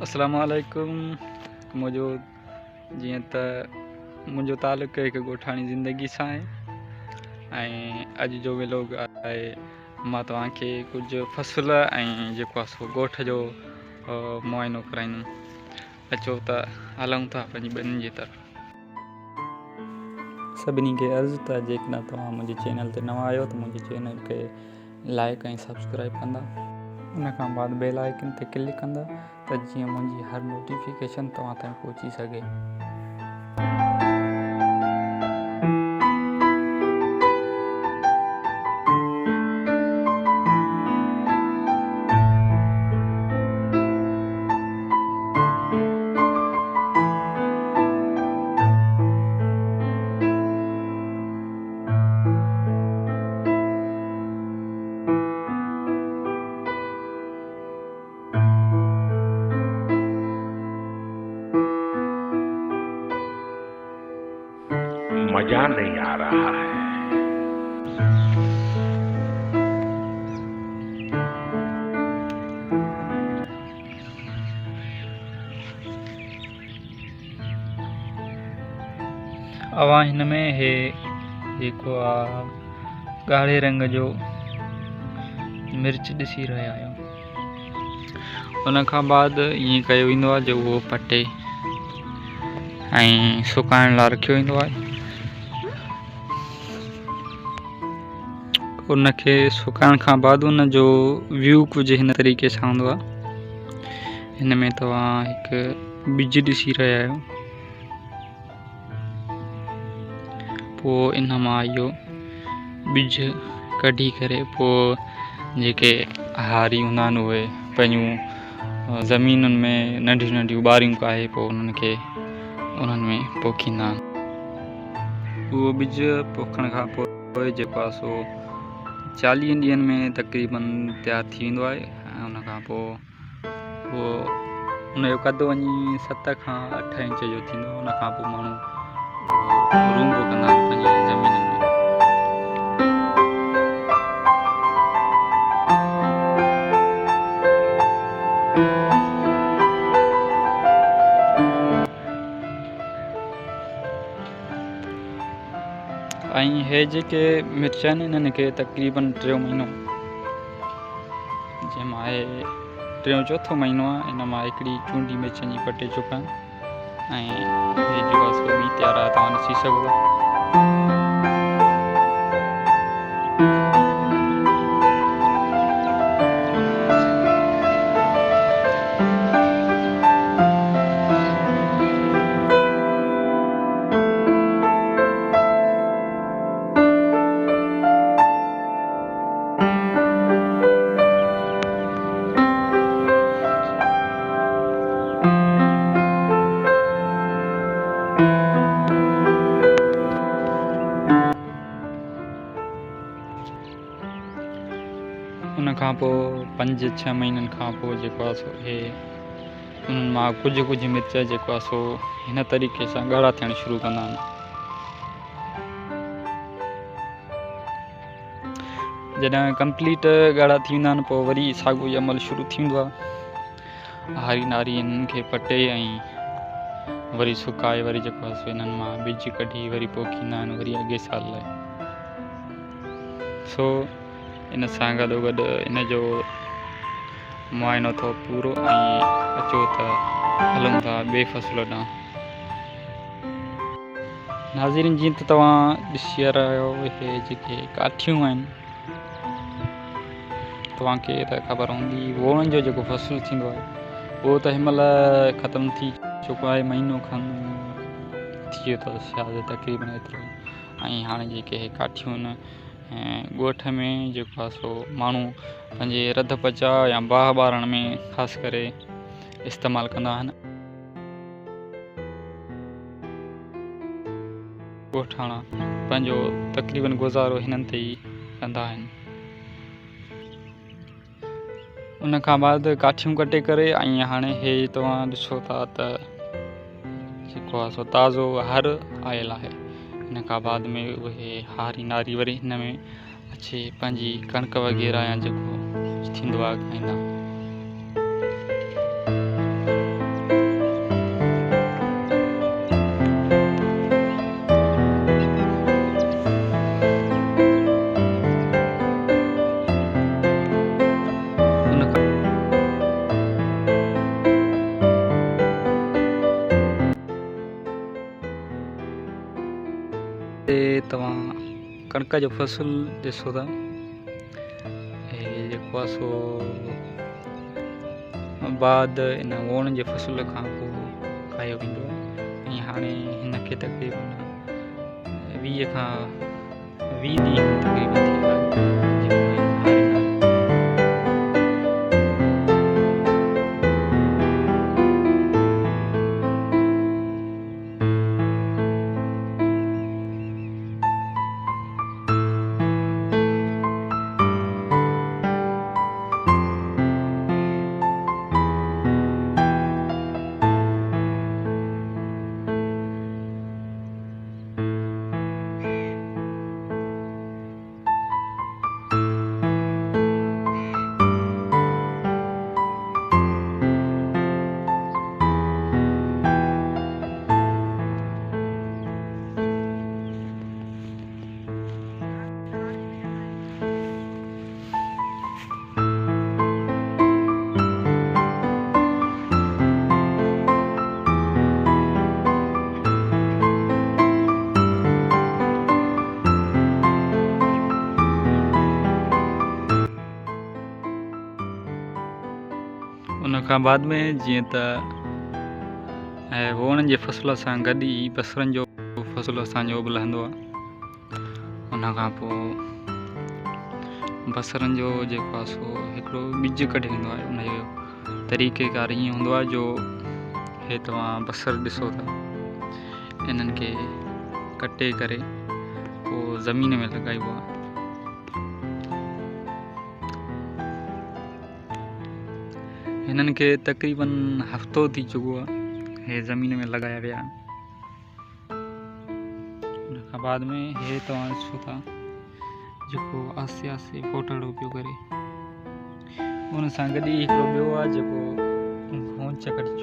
अस्सलामुअलैकुम। मुंहिंजो जीअं त मुंहिंजो तालुक़ु हिकु ॻोठाणी ज़िंदगी सां आहे ऐं अॼु जो व्लॉग आहे मां तव्हांखे कुझु फ़सुल ऐं जेको आहे सो ॻोठ जो मुआइनो कराईंदुमि। अचो त हलूं था पंहिंजी ॿिन्हिनि जी तरफ़। सभिनी खे अर्ज़ु त जेकॾहिं तव्हां मुंहिंजे चैनल ते नवां आहियो त मुंहिंजे चैनल खे लाइक ऐं सब्सक्राइब कंदा। उन खां बाद बेल आइकन ते क्लिक कंदा त जीअं मुंहिंजी हर नोटिफिकेशन तव्हां ताईं पहुची सघे। मजा नहीं आ रहा है। अवां हिन में हे जेको आहे ॻाढ़े रंग जो मिर्च ॾिसी रहिया आहियो। उन खां बाद ईअं कयो वेंदो आहे जो उहो पटे ऐं सुकाइण लाइ रखियो वेंदो आहे। उनखे सुकाइण खां बाद उन जो व्यू कुझु हिन तरीक़े सां हूंदो आहे। हिन में तव्हां हिकु बिज ॾिसी रहिया आहियो। पोइ इन मां इहो बिज कढी करे पोइ जेके हारी हूंदा आहिनि उहे पंहिंजूं ज़मीनुनि में नंढियूं नंढियूं ॿारियूं काहे पोइ उन्हनि खे उन्हनि में पोखींदा आहिनि। उहो बिज पोखण खां पोइ जेको आहे सो 40 ॾींहंनि में तक़रीबन तयारु थी वेंदो आहे। ऐं उन खां पोइ उहो उनजो कद वञी 7 खां 8 इंच जो थींदो। उन खां पोइ माण्हू रूंगो कंदा आहिनि पंहिंजी ज़मीनुनि में। ऐं हे जेके मिर्च आहिनि इन्हनि खे तक़रीबन 3 महीनो जंहिंमां आहे 3-4 महीनो आहे। इन मां हिकिड़ी चूंडी मिर्चनि जी पटे चुका ऐं हे जेको आहे सो ॿी तयारु आहे तव्हां ॾिसी सघो था। उन खां पोइ 5-6 महीननि खां पोइ जेको आहे सो हे उन्हनि मां कुझु मिर्च जेको आहे सो हिन तरीक़े सां ॻाढ़ा थियणु शुरू कंदा आहिनि। जॾहिं कंप्लीट ॻाढ़ा थी वेंदा आहिनि पोइ वरी साॻियो ई अमल शुरू थी वेंदो आहे। हारी नारी इन्हनि खे पटे ऐं वरी सुकाए वरी जेको आहे सो इन्हनि मां बिज कढी वरी पोखींदा आहिनि वरी अॻे साल लाइ। सो इन सां गॾोगॾु इन जो मुआइनो थियो पूरो ऐं अचो त हलूं था ॿिए फ़सुल ॾांहुं। नाज़रीन जीअं त तव्हां ॾिसी रहिया आहियो इहे जेके काठियूं आहिनि तव्हांखे त ख़बर हूंदी। वोरनि जो जेको फ़सुलु थींदो आहे उहो त हिनमहिल ख़तमु थी चुको आहे। महीनो खनि थी वियो अथसि शायदि तक़रीबन एतिरो। ऐं हाणे जेके काठियूं आहिनि ऐं ॻोठ में जेको आहे सो माण्हू पंहिंजे रध पचाव या बाहि ॿारण में ख़ासि करे इस्तेमालु कंदा आहिनि। ॻोठाणा पंहिंजो तक़रीबन गुज़ारो हिननि ते ई कंदा आहिनि। उन खां बाद काठियूं कटे करे ऐं हाणे हे तव्हां ॾिसो था त जेको आहे सो ताज़ो हर आयल आहे। इन खां बाद में उहे हारी नारी वरी हिन में अचे पंहिंजी कणिक वग़ैरह या जेको थींदो आहे खाईंदा। कणक जो फसल ॾिसो था, हे जेको आहे सो बाद इन वोण जे फसल खां पोइ खायो वेंदो आहे। ऐं हाणे हिनखे तक़रीबन 20 खां 20 ॾींहं तक़रीबन थी विया आहिनि जेको हिन हारे नाले उन खां बाद में जीअं त वोण जे फसल सां गॾु ई बसरनि जो फसल असांजो बि लहंदो आहे। उन खां पोइ बसरनि जो जेको आहे सो हिकिड़ो ॿिज कढी वेंदो आहे। उनजो तरीक़ेकार ईअं हूंदो आहे जो हे तव्हां बसर ॾिसो था, इन्हनि खे कटे करे पोइ ज़मीन में लॻाइबो आहे। हिननि खे तक़रीबन हफ़्तो थी चुको आहे हे ज़मीन में लॻाया विया आहिनि। उन खां बाद में हे तव्हां ॾिसो था जेको आसे आसे फोटड़ो पियो करे, उन सां गॾु ई हिकिड़ो ॿियो आहे जेको घोंच कढी